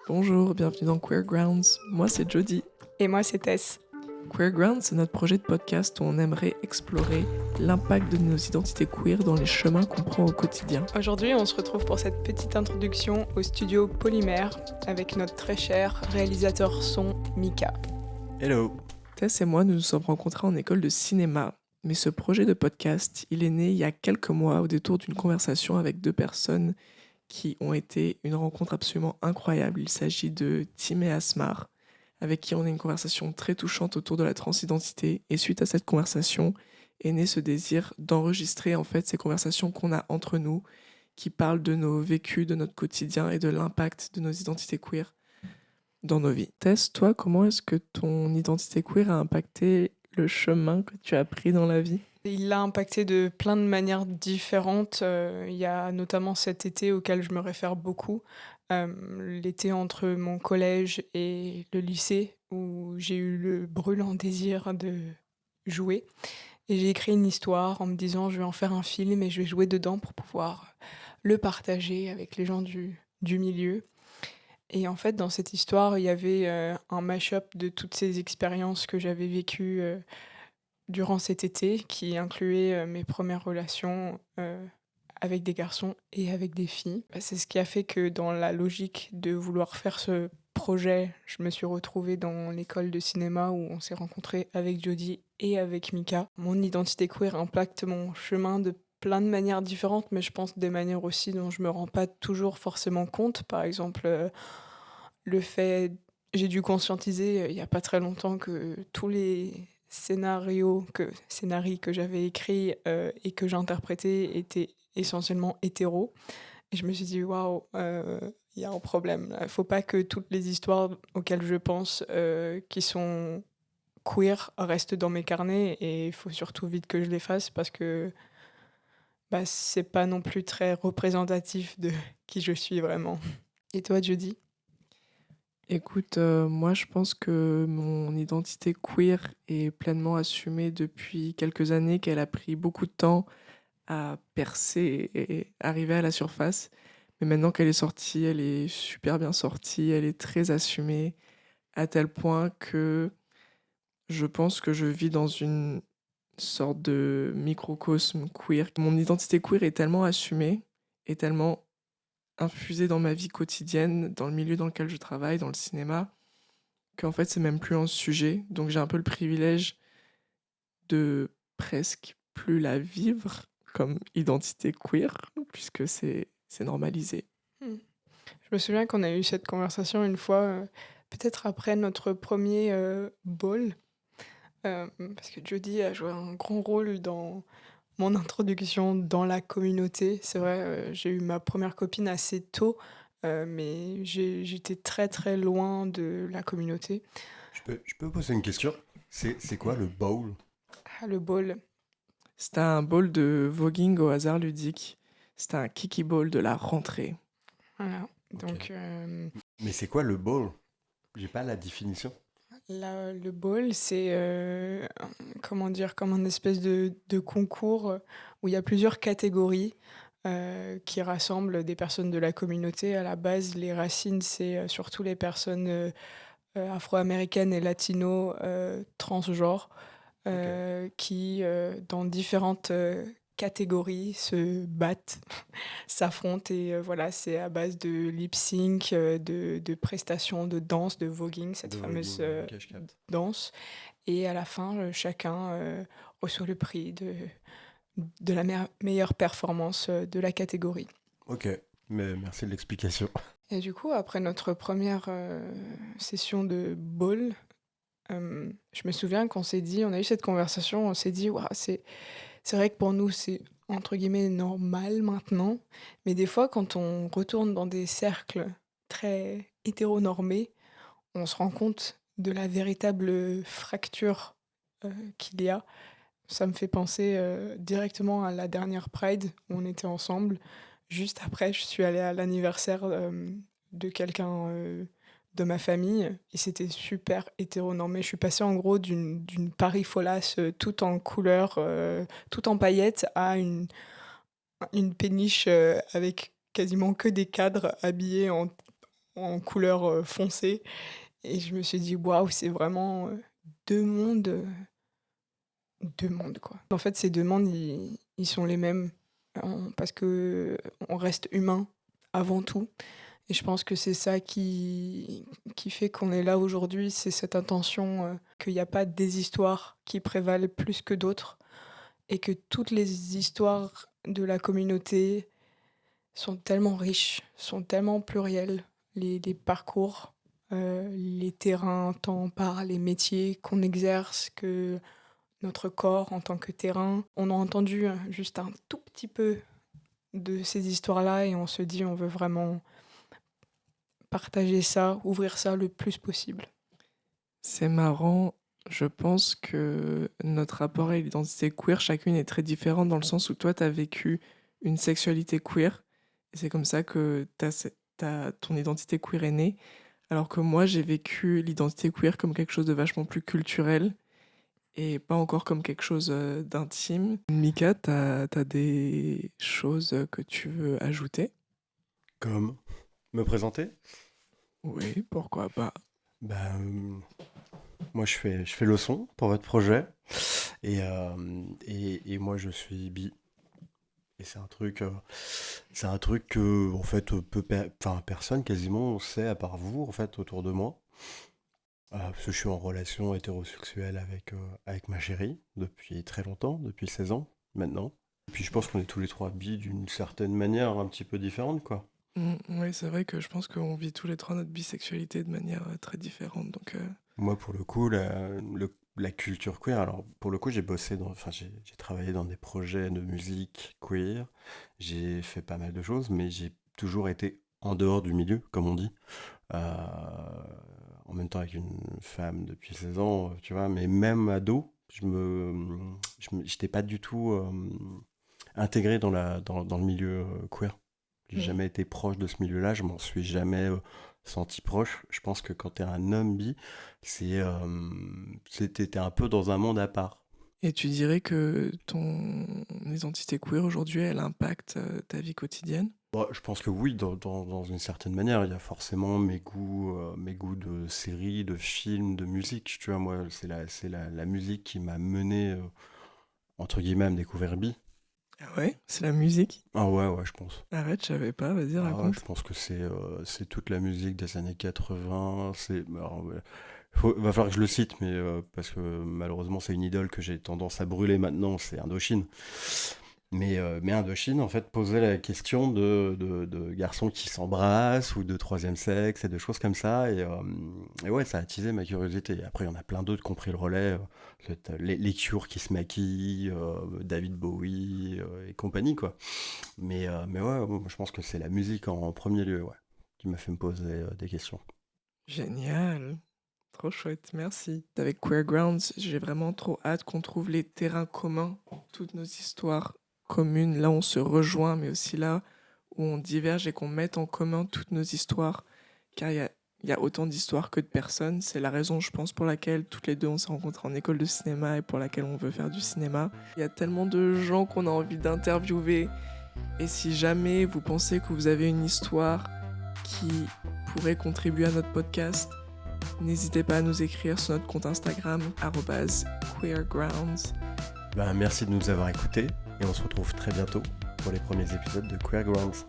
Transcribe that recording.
Bonjour, bienvenue dans Queer Grounds. Moi, c'est Jody. Et moi, c'est Tess. Queer Grounds, c'est notre projet de podcast où on aimerait explorer l'impact de nos identités queer dans les chemins qu'on prend au quotidien. Aujourd'hui, on se retrouve pour cette petite introduction au studio Polymère avec notre très cher réalisateur son, Mika. Hello. Tess et moi, nous nous sommes rencontrés en école de cinéma. Mais ce projet de podcast, il est né il y a quelques mois au détour d'une conversation avec deux personnes qui ont été une rencontre absolument incroyable. Il s'agit de Tim et Asmar, avec qui on a une conversation très touchante autour de la transidentité. Et suite à cette conversation est né ce désir d'enregistrer en fait ces conversations qu'on a entre nous, qui parlent de nos vécus, de notre quotidien et de l'impact de nos identités queer dans nos vies. Tess, toi, comment est-ce que ton identité queer a impacté le chemin que tu as pris dans la vie ? Il l'a impacté de plein de manières différentes. Il y a notamment cet été auquel je me réfère beaucoup, l'été entre mon collège et le lycée, où j'ai eu le brûlant désir de jouer. Et j'ai écrit une histoire en me disant je vais en faire un film et je vais jouer dedans pour pouvoir le partager avec les gens du milieu. Et en fait, dans cette histoire, il y avait un mash-up de toutes ces expériences que j'avais vécues durant cet été, qui incluait mes premières relations avec des garçons et avec des filles. C'est ce qui a fait que dans la logique de vouloir faire ce projet, je me suis retrouvée dans l'école de cinéma où on s'est rencontrés avec Jody et avec Mika. Mon identité queer impacte mon chemin de plein de manières différentes, mais je pense des manières aussi dont je me rends pas toujours forcément compte. Par exemple, le fait, j'ai dû conscientiser il y a pas très longtemps que tous les scénarios que j'avais écrits et que j'interprétais étaient essentiellement hétéros. Et je me suis dit, waouh, il y a un problème. Il faut pas que toutes les histoires auxquelles je pense qui sont queer restent dans mes carnets et il faut surtout vite que je les fasse parce que c'est pas non plus très représentatif de qui je suis vraiment. Et toi, Judy? Écoute, moi je pense que mon identité queer est pleinement assumée depuis quelques années, qu'elle a pris beaucoup de temps à percer et arriver à la surface. Mais maintenant qu'elle est sortie, elle est super bien sortie, elle est très assumée, à tel point que je pense que je vis dans une sorte de microcosme queer. Mon identité queer est tellement assumée, et tellement infusée dans ma vie quotidienne, dans le milieu dans lequel je travaille, dans le cinéma, qu'en fait c'est même plus un sujet. Donc j'ai un peu le privilège de presque plus la vivre comme identité queer, puisque c'est normalisé. Hmm. Je me souviens qu'on a eu cette conversation une fois, peut-être après notre premier ball, parce que Jody a joué un grand rôle dans mon introduction dans la communauté. C'est vrai, j'ai eu ma première copine assez tôt, mais j'étais très très loin de la communauté. Je peux poser une question? C'est quoi le bowl? Ah, le ball. C'était un ball de voguing au hasard ludique. C'était un kiki ball de la rentrée. Voilà. Ok. Donc Mais c'est quoi le bowl? J'ai pas la définition. le ball, c'est comment dire, comme un espèce de concours où il y a plusieurs catégories qui rassemblent des personnes de la communauté. À la base, les racines, c'est surtout les personnes afro-américaines et latino transgenres qui, dans différentes catégories, se battent, s'affrontent. Et voilà, c'est à base de lip sync, de prestations de danse, de voguing, cette De fameuse voguing, ok, je capte. danse. Et à la fin, chacun reçoit le prix de la meilleure performance de la catégorie. Ok, mais merci de l'explication. Et du coup, après notre première session de ball, je me souviens qu'on s'est dit, on a eu cette conversation, on s'est dit, Ouah, c'est vrai que pour nous, c'est entre guillemets normal maintenant, mais des fois, quand on retourne dans des cercles très hétéronormés, on se rend compte de la véritable fracture qu'il y a. Ça me fait penser directement à la dernière Pride où on était ensemble. Juste après, je suis allée à l'anniversaire de quelqu'un de ma famille et c'était super hétéronormé. Je suis passée en gros d'une Paris Folasse tout en couleur, tout en paillettes à une péniche avec quasiment que des cadres habillés en couleur foncée. Et je me suis dit, waouh, c'est vraiment deux mondes, deux mondes, quoi. En fait, ces deux mondes, ils sont les mêmes parce que on reste humain avant tout. Et je pense que c'est ça qui fait qu'on est là aujourd'hui, c'est cette intention qu'il n'y a pas des histoires qui prévalent plus que d'autres et que toutes les histoires de la communauté sont tellement riches, sont tellement plurielles, les parcours, les terrains tant par les métiers qu'on exerce que notre corps en tant que terrain. On a entendu juste un tout petit peu de ces histoires-là et on se dit on veut vraiment partager ça, ouvrir ça le plus possible. C'est marrant, je pense que notre rapport à l'identité queer, chacune est très différente dans le sens où toi, tu as vécu une sexualité queer, et c'est comme ça que ton identité queer est née, alors que moi, j'ai vécu l'identité queer comme quelque chose de vachement plus culturel, et pas encore comme quelque chose d'intime. Mika, t'as des choses que tu veux ajouter? Comme me présenter? Oui, pourquoi pas. Bah, moi, je fais le son pour votre projet. Et moi, je suis bi. Et c'est un truc que, en fait, personne quasiment sait à part vous, en fait, autour de moi. Parce que je suis en relation hétérosexuelle avec ma chérie depuis très longtemps, depuis 16 ans maintenant. Et puis je pense qu'on est tous les trois bi d'une certaine manière un petit peu différente, quoi. Oui, c'est vrai que je pense qu'on vit tous les trois notre bisexualité de manière très différente. Donc, Moi, pour le coup, la culture queer, alors pour le coup, j'ai travaillé dans des projets de musique queer, j'ai fait pas mal de choses, mais j'ai toujours été en dehors du milieu, comme on dit. Euh, En même temps avec une femme depuis 16 ans, tu vois, mais même ado, j'étais pas du tout intégré dans le milieu queer. J'ai Mm. jamais été proche de ce milieu-là, je m'en suis jamais senti proche. Je pense que quand t'es un homme bi, t'es un peu dans un monde à part. Et tu dirais que ton identité queer aujourd'hui, elle impacte ta vie quotidienne? Bon, je pense que oui, dans une certaine manière, il y a forcément mes goûts de séries, de films, de musique. Tu vois, moi, c'est la musique qui m'a mené, entre guillemets, à me découvrir bi. Ah ouais? C'est la musique? Ah ouais, ouais, je pense. Arrête, je savais pas, vas-y, Ah ouais, je raconte. pense que c'est toute la musique des années 80. Alors, ouais, va falloir que je le cite, mais parce que malheureusement, c'est une idole que j'ai tendance à brûler maintenant, c'est Indochine. Mais Indochine, en fait, posait la question de garçons qui s'embrassent ou de troisième sexe et de choses comme ça. Et ouais, ça a attisé ma curiosité. Après, il y en a plein d'autres qui ont pris le relais. Les Cure qui se maquillent, David Bowie et compagnie, quoi. Mais ouais, moi, je pense que c'est la musique en premier lieu, ouais, qui m'a fait me poser des questions. Génial. Trop chouette, merci. Avec Queer Grounds, j'ai vraiment trop hâte qu'on trouve les terrains communs, toutes nos histoires communes, là où on se rejoint, mais aussi là où on diverge et qu'on mette en commun toutes nos histoires, car il y a autant d'histoires que de personnes. C'est la raison, je pense, pour laquelle toutes les deux on s'est rencontrées en école de cinéma et pour laquelle on veut faire du cinéma. Il y a tellement de gens qu'on a envie d'interviewer. Et si jamais vous pensez que vous avez une histoire qui pourrait contribuer à notre podcast, n'hésitez pas à nous écrire sur notre compte Instagram @queergrounds. Ben, merci de nous avoir écoutés et on se retrouve très bientôt pour les premiers épisodes de Queer Grounds.